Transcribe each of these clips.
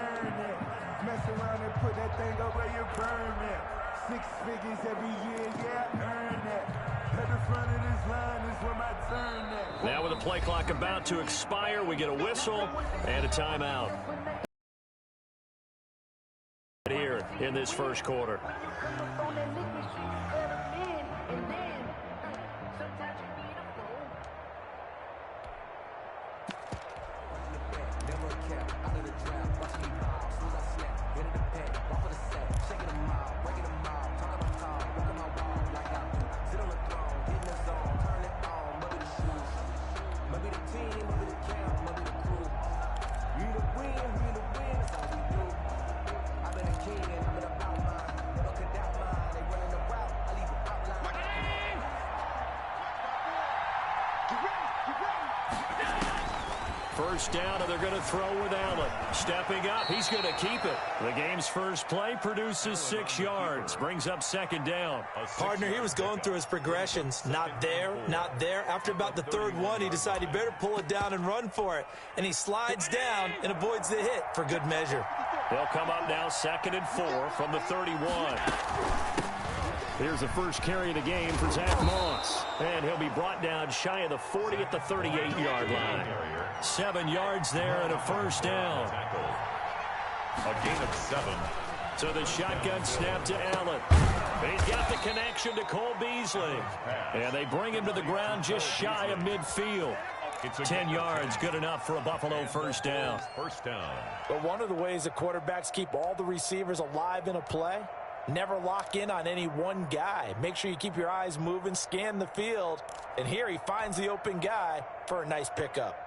earn it. Mess around and put that thing up where you burn it. 6 figures every year, yeah, earn it. At the front of this line is where my turn is. Now with the play clock about to expire, we get a whistle and a timeout here in this first quarter. First down, and they're going to throw with Allen. Stepping up, he's going to keep it. The game's first play produces 6 yards. Brings up second down. Partner, he was going through his progressions. Not there, not there. After about the third one, he decided he better pull it down and run for it. And he slides down and avoids the hit for good measure. They'll come up now 2nd and 4 from the 31. Here's the first carry of the game for Zach Moss. And he'll be brought down shy of the 40 at the 38-yard line. 7 yards there and a first down. A gain of 7. So the shotgun snap to Allen. He's got the connection to Cole Beasley. And they bring him to the ground just shy of midfield. 10 yards, good enough for a Buffalo first down. First down. But one of the ways the quarterbacks keep all the receivers alive in a play, never lock in on any one guy. Make sure you keep your eyes moving, scan the field. And here he finds the open guy for a nice pickup.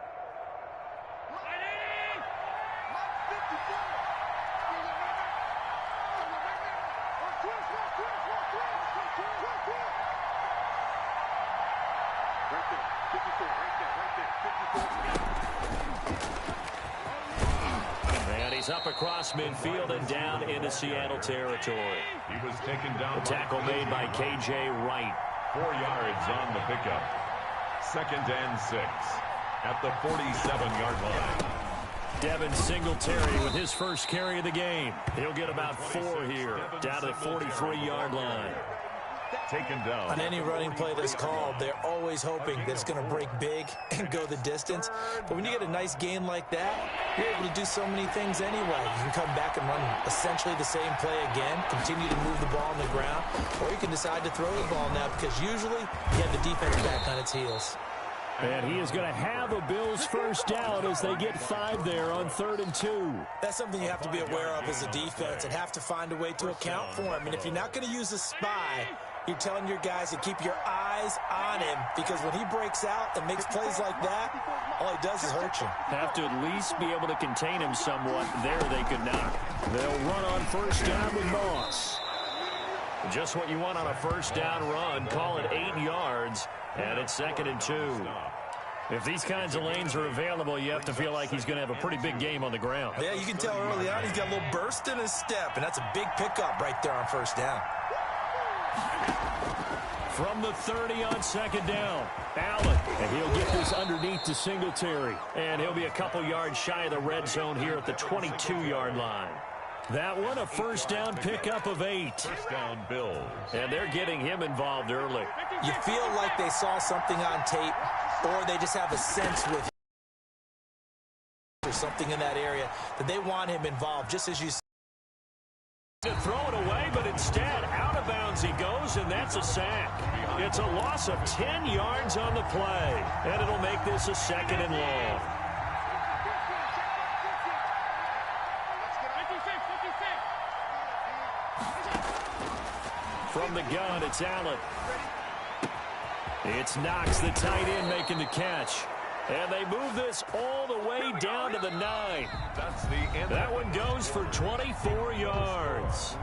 And he's up across midfield and down into Seattle territory. He was taken down. The tackle made by K.J. Wright. 4 yards on the pickup. 2nd and 6 at the 47-yard line. Devin Singletary with his first carry of the game. He'll get about 4 here, down to the 43-yard line. Taken down. On any running play that's called, they're always hoping that it's going to break big and go the distance. But when you get a nice gain like that, you're able to do so many things anyway. You can come back and run essentially the same play again, continue to move the ball on the ground, or you can decide to throw the ball now because usually you have the defense back on its heels. And he is going to have a Bills first down as they get 5 there on 3rd and 2. That's something you have to be aware of as a defense and have to find a way to account for him. And if you're not going to use a spy, you're telling your guys to keep your eyes on him because when he breaks out and makes plays like that, all he does is hurt you. Have to at least be able to contain him somewhat. There they could not. They'll run on first down with Moss. Just what you want on a first down run. Call it 8 yards, and it's 2nd and 2. If these kinds of lanes are available, you have to feel like he's going to have a pretty big game on the ground. Yeah, you can tell early on he's got a little burst in his step, and that's a big pickup right there on first down. From the 30 on 2nd down, Allen, and he'll get this underneath to Singletary, and he'll be a couple yards shy of the red zone here at the 22-yard line. That one, a first down pickup of 8. First down, Bills. And they're getting him involved early. You feel like they saw something on tape, or they just have a sense with or something in that area that they want him involved, just as you said. To throw it away, but instead, out of bounds he goes, and that's a sack. It's a loss of 10 yards on the play, and it'll make this a 2nd and long. From the gun, it's Allen. It's Knox, the tight end, making the catch. And they move this all the way down to the 9. That's the end. That one goes for 24 yards.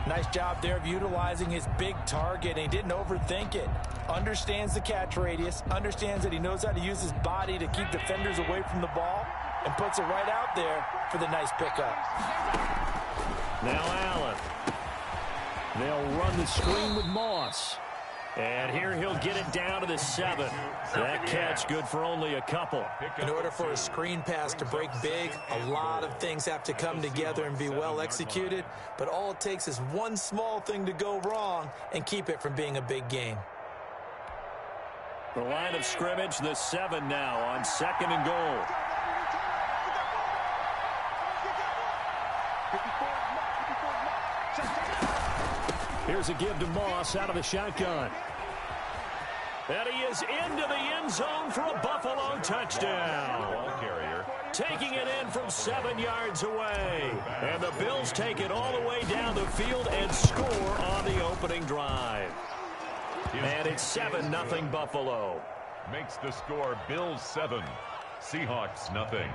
Nice job there of utilizing his big target. He didn't overthink it. Understands the catch radius. Understands that he knows how to use his body to keep defenders away from the ball. And puts it right out there for the nice pickup. Now Allen. They'll run the screen with Moss. And here he'll get it down to the 7. That catch good for only a couple. In order for a screen pass to break big, a lot of things have to come together and be well executed. But all it takes is one small thing to go wrong and keep it from being a big game. The line of scrimmage, the 7 now on 2nd and goal. Here's a give to Moss out of the shotgun. And he is into the end zone for a Buffalo touchdown. Ball carrier. Taking it in from 7 yards away. And the Bills take it all the way down the field and score on the opening drive. And it's 7-0 Buffalo. Makes the score Bills 7, Seahawks nothing.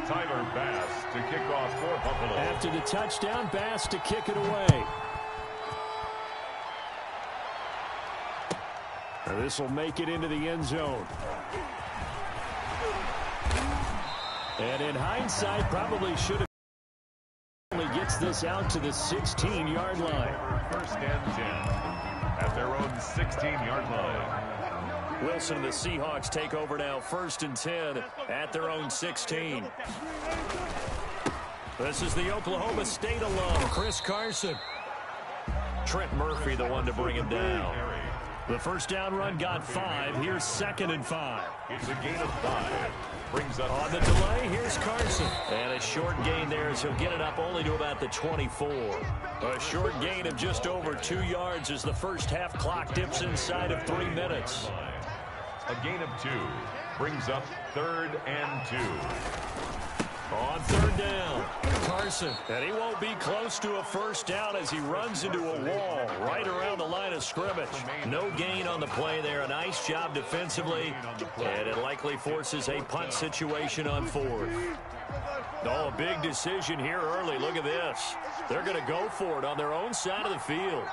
Tyler Bass to kick off for Buffalo. After the touchdown, Bass to kick it away. This will make it into the end zone. And in hindsight, probably should have. Only gets this out to the 16-yard line. 1st and 10 at their own 16-yard line. Wilson and the Seahawks take over now, 1st and 10 at their own 16. This is the Oklahoma State alum, Chris Carson. Trent Murphy, the one to bring him down. The first down run got 5. Here's 2nd and 5. It's a gain of 5. Brings up on the delay. Here's Carson. And a short gain there as he'll get it up only to about the 24. A short gain of just over 2 yards as the first half clock dips inside of 3 minutes. A gain of 2. Brings up 3rd and 2. On 3rd down, Carson. And he won't be close to a first down as he runs into a wall right around the line of scrimmage. No gain on the play there. A nice job defensively. And it likely forces a punt situation on 4th. Oh, a big decision here early. Look at this. They're going to go for it on their own side of the field.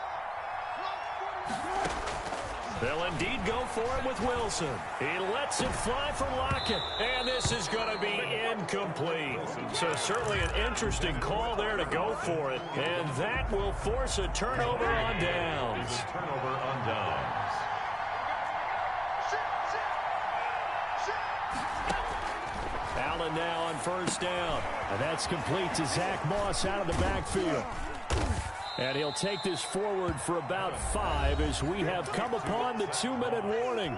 They'll indeed go for it with Wilson. He lets it fly for Lockett. And this is going to be incomplete. So certainly an interesting call there to go for it. And that will force a turnover on downs. Turnover on downs. Allen now on 1st down. And that's complete to Zach Moss out of the backfield. And he'll take this forward for about 5 as we have come upon the 2-minute warning.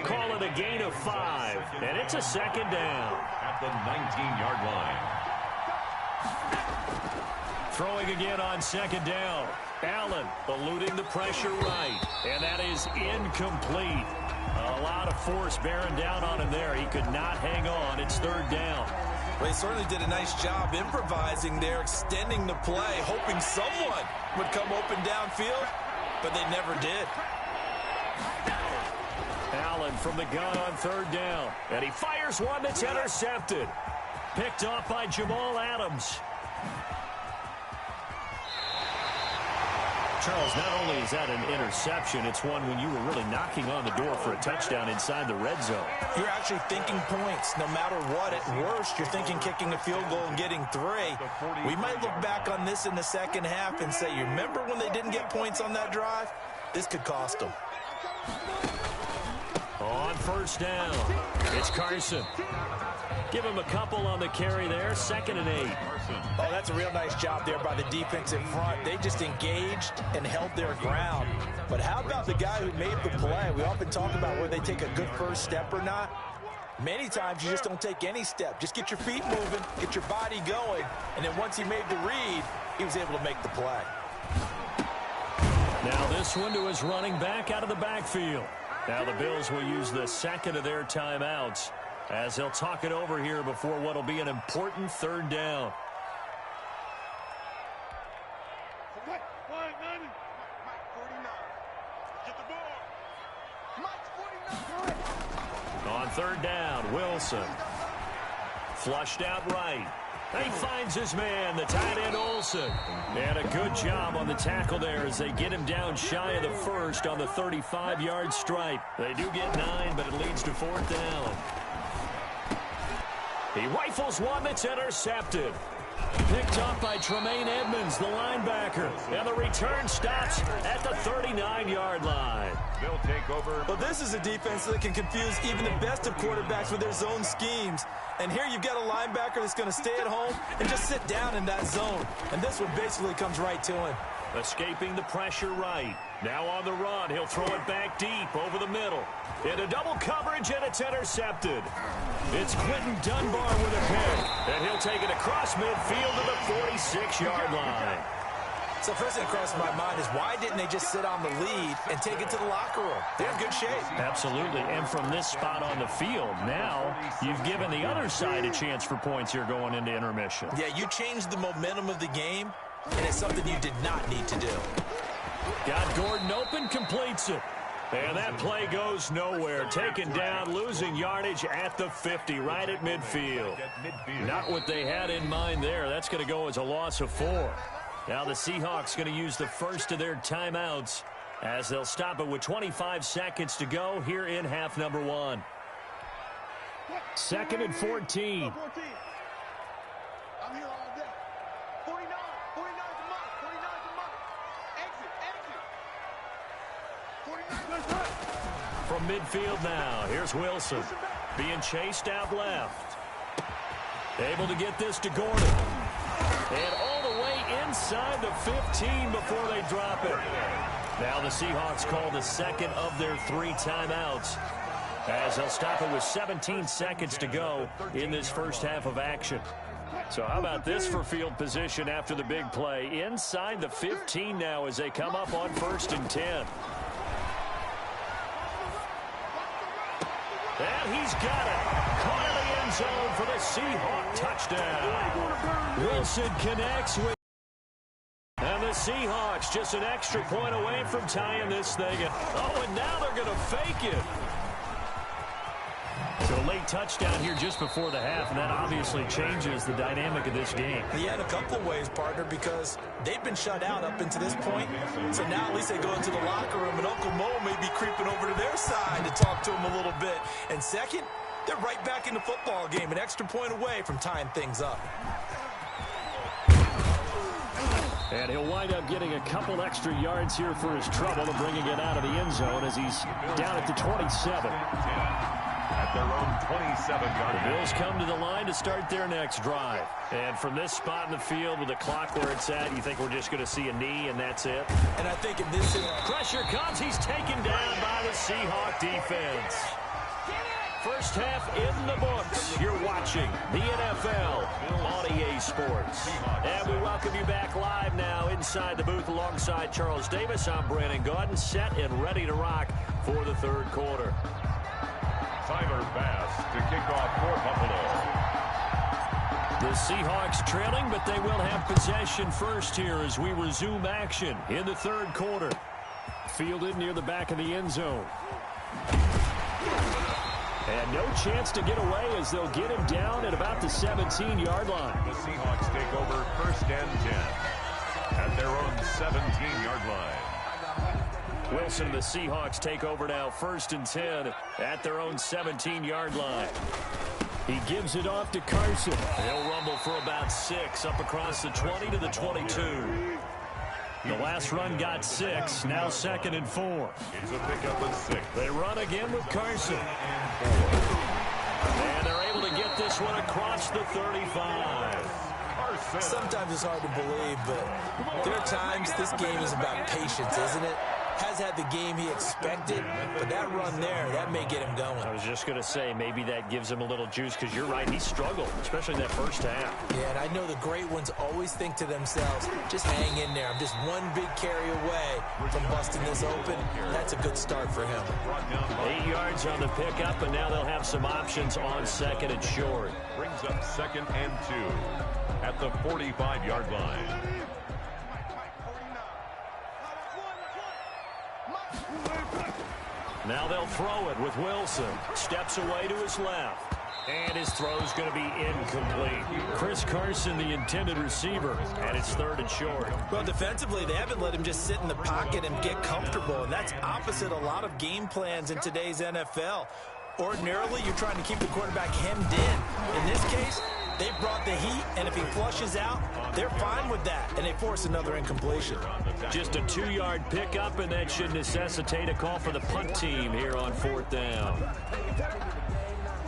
Call it a gain of 5. And it's a 2nd down. At the 19-yard line. Throwing again on 2nd down. Allen eluding the pressure right. And that is incomplete. A lot of force bearing down on him there. He could not hang on. It's 3rd down. Well, he certainly did a nice job improvising there, extending the play, hoping someone would come open downfield, but they never did. Allen from the gun on 3rd down, and he fires one that's intercepted. Picked off by Jamal Adams. Charles, not only is that an interception, it's one when you were really knocking on the door for a touchdown inside the red zone. You're actually thinking points. No matter what, at worst, you're thinking kicking a field goal and getting 3. We might look back on this in the second half and say, you remember when they didn't get points on that drive? This could cost them. On 1st down, it's Carson. Give him a couple on the carry there, 2nd and 8. Oh, that's a real nice job there by the defense in front. They just engaged and held their ground. But how about the guy who made the play? We often talk about whether they take a good first step or not. Many times you just don't take any step. Just get your feet moving, get your body going, and then once he made the read, he was able to make the play. Now this one to his running back out of the backfield. Now the Bills will use the 2nd of their timeouts as they'll talk it over here before what will be an important 3rd down. On 3rd down, Wilson. Flushed out right. He finds his man, the tight end Olsen. And a good job on the tackle there as they get him down shy of the 1st on the 35-yard stripe. They do get 9, but it leads to 4th down. He rifles one that's intercepted. Picked up by Tremaine Edmonds, the linebacker. And the return stops at the 39-yard line. They'll take over. Well, this is a defense that can confuse even the best of quarterbacks with their zone schemes. And here you've got a linebacker that's going to stay at home and just sit down in that zone. And this one basically comes right to him. Escaping the pressure right. Now on the run, he'll throw it back deep over the middle. Into double coverage, and it's intercepted. It's Quentin Dunbar with a pick, and he'll take it across midfield to the 46-yard line. So first thing that crosses my mind is why didn't they just sit on the lead and take it to the locker room? They're in good shape. Absolutely, and from this spot on the field, now you've given the other side a chance for points here going into intermission. Yeah, you changed the momentum of the game, and it's something you did not need to do. Got Gordon open, completes it. And that play goes nowhere. Taken down, losing yardage at the 50, right at midfield. Not what they had in mind there. That's going to go as a loss of 4. Now the Seahawks going to use the first of their timeouts as they'll stop it with 25 seconds to go here in half number 1. 2nd and 14. I'm here all day. 49's a month. 49's a month. Exit. 49's From midfield now, here's Wilson. Being chased out left. Able to get this to Gordon. And all the way inside the 15 before they drop it. Now the Seahawks call the second of their 3 timeouts as they'll stop it with 17 seconds to go in this first half of action. So how about this for field position after the big play? Inside the 15 now as they come up on 1st and 10. And he's got it. Caught in the end zone for the Seahawk touchdown. Wilson connects with... And the Seahawks just an extra point away from tying this thing. Oh, and now they're going to fake it. So a late touchdown here just before the half, and that obviously changes the dynamic of this game. Yeah, in a couple of ways, partner, because they've been shut out up until this point. So now at least they go into the locker room, and Uncle Mo may be creeping over to their side to talk to him a little bit. And second, they're right back in the football game, an extra point away from tying things up. And he'll wind up getting a couple extra yards here for his trouble and bringing it out of the end zone as he's down at the 27. At their own 27-yard line. The Bills come to the line to start their next drive. And from this spot in the field with the clock where it's at, you think we're just going to see a knee and that's it? And I think in this... Pressure comes. He's taken down by the Seahawk defense. First half in the books. You're watching the NFL on EA Sports. And we welcome you back live now inside the booth alongside Charles Davis. I'm Brandon Gaudin, set and ready to rock for the third quarter. Tyler Bass to kick off for Buffalo. The Seahawks trailing, but they will have possession first here as we resume action in the third quarter. Fielded near the back of the end zone. And no chance to get away as they'll get him down at about the 17-yard line. The Seahawks take over 1st and 10 at their own 17-yard line. Wilson and the Seahawks take over now 1st and 10 at their own 17-yard line. He gives it off to Carson. He'll rumble for about 6 up across the 20 to the 22. The last run got 6. Now 2nd and 4. It's a pickup of 6. They run again with Carson. And they're able to get this one across the 35. Sometimes it's hard to believe, but there are times this game is about patience, isn't it? Has had the game he expected, but that run there, that may get him going. I was just going to say, maybe that gives him a little juice, because you're right, he struggled, especially in that first half. Yeah, and I know the great ones always think to themselves, just hang in there. I'm just one big carry away from busting this open. That's a good start for him. 8 yards on the pickup, and now they'll have some options on 2nd and short. Brings up 2nd and 2 at the 45-yard line. Now they'll throw it with Wilson. Steps away to his left. And his throw's going to be incomplete. Chris Carson, the intended receiver, and it's 3rd and short. Well, defensively, they haven't let him just sit in the pocket and get comfortable, and that's opposite a lot of game plans in today's NFL. Ordinarily, you're trying to keep the quarterback hemmed in. In this case, they brought got the heat, and if he flushes out, they're fine with that, and they force another incompletion. Just a 2-yard pickup, and that should necessitate a call for the punt team here on 4th down.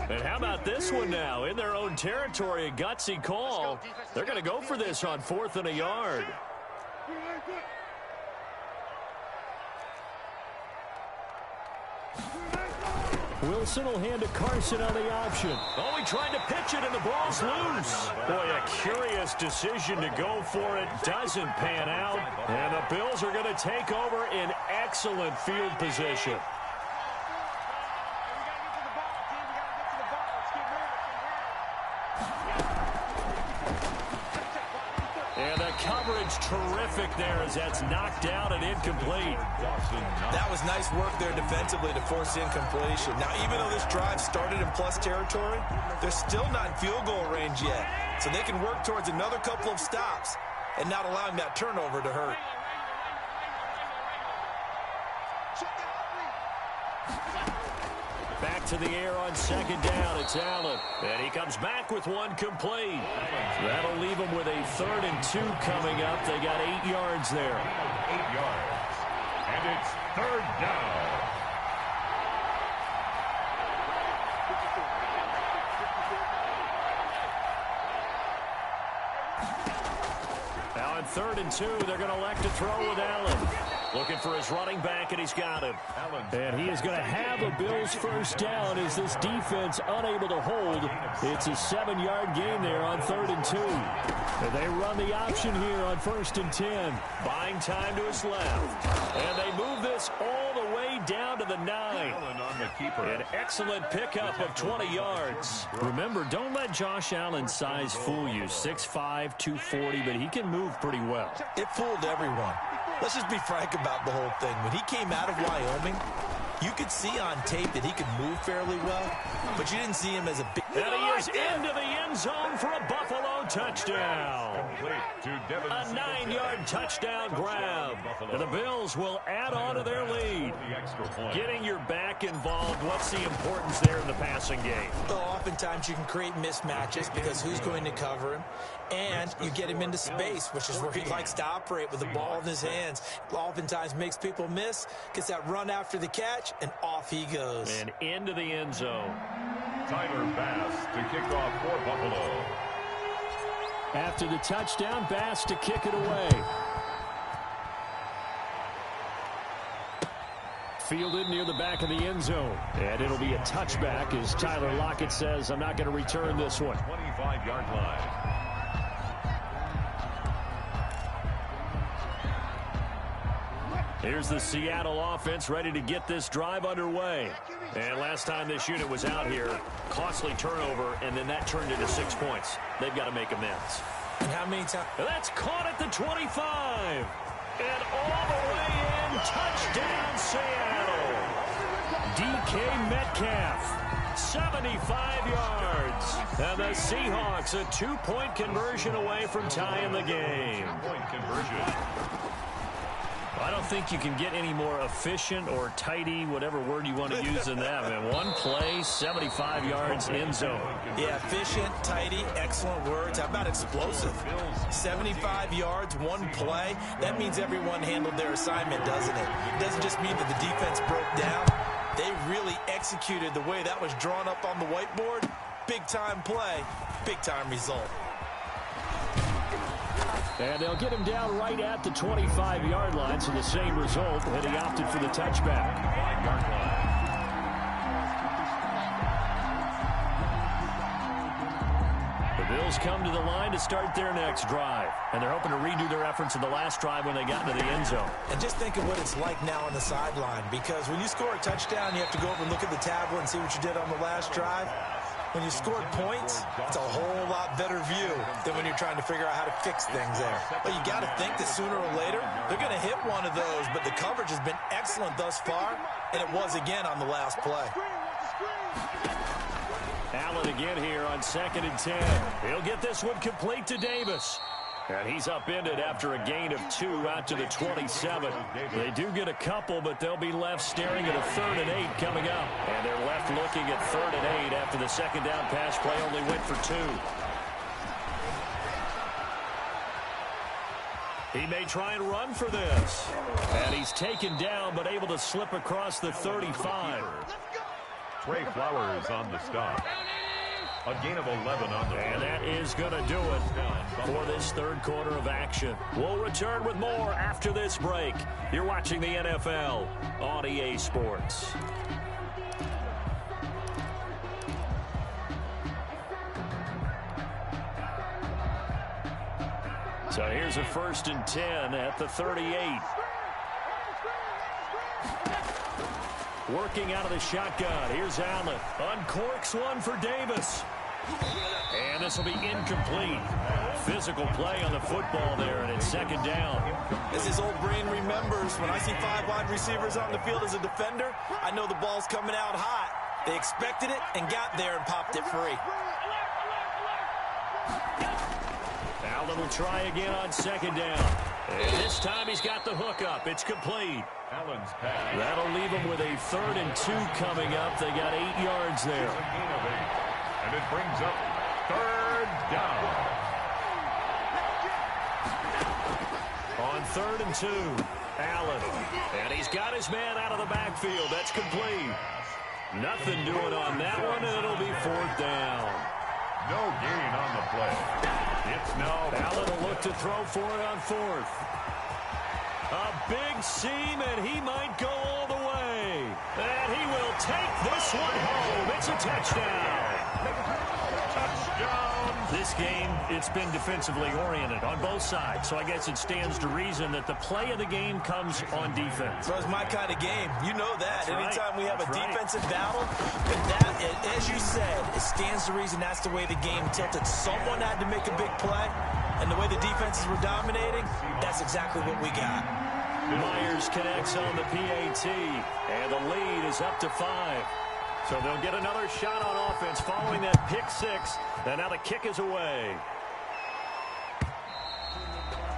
And how about this one now? In their own territory, a gutsy call. They're going to go for this on 4th and a yard. Wilson will hand to Carson on the option. Oh, he tried to pitch it, and the ball's loose. Boy, a curious decision to go for it. Doesn't pan out. And the Bills are going to take over in excellent field position. And the coverage terrific there as that's knocked out and incomplete. That was nice work there defensively to force incompletion. Now, even though this drive started in plus territory, they're still not in field goal range yet. So they can work towards another couple of stops and not allowing that turnover to hurt. Back to the air on 2nd down. It's Allen. And he comes back with one complete. That'll leave them with a 3rd and 2 coming up. They got 8 yards there. 8 yards. And it's 3rd down. Now on 3rd and 2, they're going to elect to throw with Allen. Looking for his running back, and he's got him. And he is going to have a Bills 1st down as this defense unable to hold. It's a 7-yard gain there on 3rd and 2. And they run the option here on 1st and 10. Buying time to his left. And they move this all the way down to the 9. An excellent pickup of 20 yards. Remember, don't let Josh Allen's size fool you. 6'5", 240, but he can move pretty well. It fooled everyone. Let's just be frank about the whole thing. When he came out of Wyoming, you could see on tape that he could move fairly well, but you didn't see him as a big... And he is into the end zone for a Buffalo touchdown. A 9-yard touchdown grab. And the Bills will add on to their lead. Getting your back involved, what's the importance there in the passing game? Well, oftentimes you can create mismatches because who's going to cover him? And you get him into space, which is where he likes to operate with the ball in his hands. Oftentimes makes people miss, gets that run after the catch, and off he goes. And into the end zone. Tyler Bass to kick off for Buffalo. After the touchdown, Bass to kick it away. Fielded near the back of the end zone. And it'll be a touchback as Tyler Lockett says, I'm not going to return this one. 25-yard line. Here's the Seattle offense ready to get this drive underway. And last time this unit was out here, costly turnover, and then that turned into 6 points. They've got to make amends. And how many times? That's caught at the 25. And all the way in, touchdown Seattle. DK Metcalf, 75 yards. And the Seahawks a 2-point conversion away from tying the game. 2-point conversion. I don't think you can get any more efficient or tidy, whatever word you want to use in that, man. One play, 75 yards, end zone. Yeah, efficient, tidy, excellent words. How about explosive? 75 yards, one play. That means everyone handled their assignment, doesn't it? It doesn't just mean that the defense broke down. They really executed the way that was drawn up on the whiteboard. Big-time play, big-time result. And they'll get him down right at the 25-yard line, so the same result, and he opted for the touchback. 5-yard line. The Bills come to the line to start their next drive, and they're hoping to redo their efforts in the last drive when they got into the end zone. And just think of what it's like now on the sideline, because when you score a touchdown, you have to go over and look at the tablet and see what you did on the last drive. When you scored points, it's a whole lot better view than when you're trying to figure out how to fix things there. But you got to think that sooner or later, they're going to hit one of those. But the coverage has been excellent thus far, and it was again on the last play. Allen again here on 2nd and 10. He'll get this one complete to Davis. And he's upended after a gain of 2 out to the 27. They do get a couple, but they'll be left staring at a 3rd and 8 coming up. And they're left looking at 3rd and 8 after the second down pass play only went for 2. He may try and run for this. And he's taken down, but able to slip across the 35. Trey Flowers on the stop. A gain of 11 on the And that is going to do it for this third quarter of action. We'll return with more after this break. You're watching the NFL on EA Sports. So here's a 1st and 10 at the 38. Working out of the shotgun. Here's Allen. Uncorks one for Davis. And this will be incomplete. Physical play on the football there, and it's 2nd down. As his old brain remembers, when I see 5 wide receivers on the field as a defender, I know the ball's coming out hot. They expected it and got there and popped it free. Allen will try again on 2nd down. And this time he's got the hook up. It's complete. Allen's pass. That'll leave them with a 3rd and 2 coming up. They got 8 yards there. A gain of 8. And it brings up 3rd down. On 3rd and 2, Allen. And he's got his man out of the backfield. That's complete. Nothing doing on that one, and it'll be 4th down. No gain on the play. It's now Allen will look to throw for it on 4th. A big seam, and he might go all the way. And he will take this one home. It's a touchdown. Touchdown. This game, it's been defensively oriented on both sides, so I guess it stands to reason that the play of the game comes on defense. So it's my kind of game. You know that. That's right. Anytime we have That's a right. defensive battle, and that, as you said, it stands to reason that's the way the game tilted. Someone had to make a big play, and the way the defenses were dominating, that's exactly what we got. Myers connects on the PAT, and the lead is up to 5. So they'll get another shot on offense following that pick 6, and now the kick is away.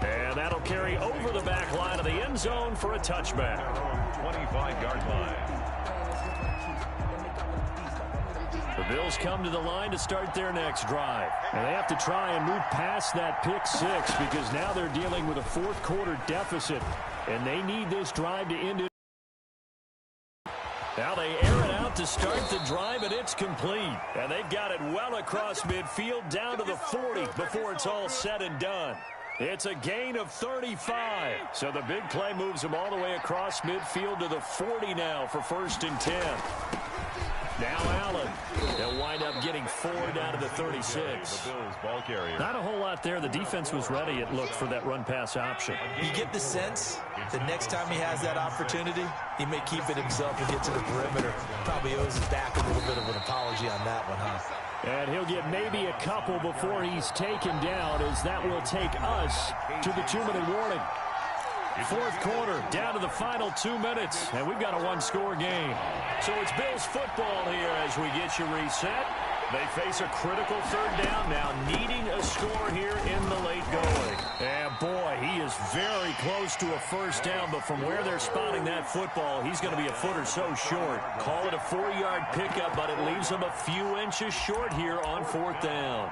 And that'll carry over the back line of the end zone for a touchback. 25-yard line. The Bills come to the line to start their next drive. And they have to try and move past that pick 6 because now they're dealing with a 4th quarter deficit. And they need this drive to end it. Now they air it out to start the drive, and it's complete. And they've got it well across midfield down to the 40 before it's all said and done. It's a gain of 35. So the big play moves them all the way across midfield to the 40 now for 1st and 10. Now Allen. They'll wind up getting 4 down to the 36. The Bills ball carrier. Not a whole lot there. The defense was ready, it looked, for that run-pass option. You get the sense the next time he has that opportunity, he may keep it himself and get to the perimeter. Probably owes his back a little bit of an apology on that one, huh? And he'll get maybe a couple before he's taken down, as that will take us to the 2-minute warning. 4th quarter, down to the final 2 minutes, and we've got a 1-score game. So it's Bills football here as we get you reset. They face a critical 3rd down now, needing a score here in the late going. And boy, he is very close to a 1st down, but from where they're spotting that football, he's going to be a foot or so short. Call it a 4-yard pickup, but it leaves him a few inches short here on 4th down.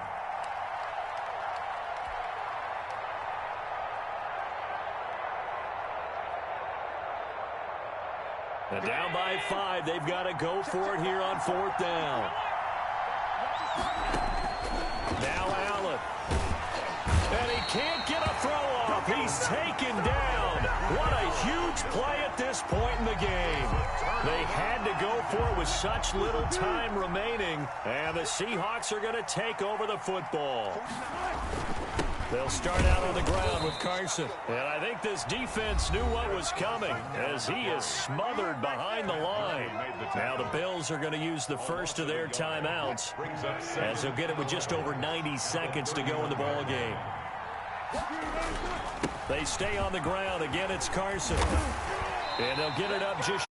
And down by 5, they've got to go for it here on 4th down. Now Allen. And he can't get a throw off. He's taken down. What a huge play at this point in the game. They had to go for it with such little time remaining. And the Seahawks are going to take over the football. They'll start out on the ground with Carson. And I think this defense knew what was coming as he is smothered behind the line. Now the Bills are going to use the first of their timeouts as they'll get it with just over 90 seconds to go in the ball game. They stay on the ground. Again, it's Carson. And they'll get it up just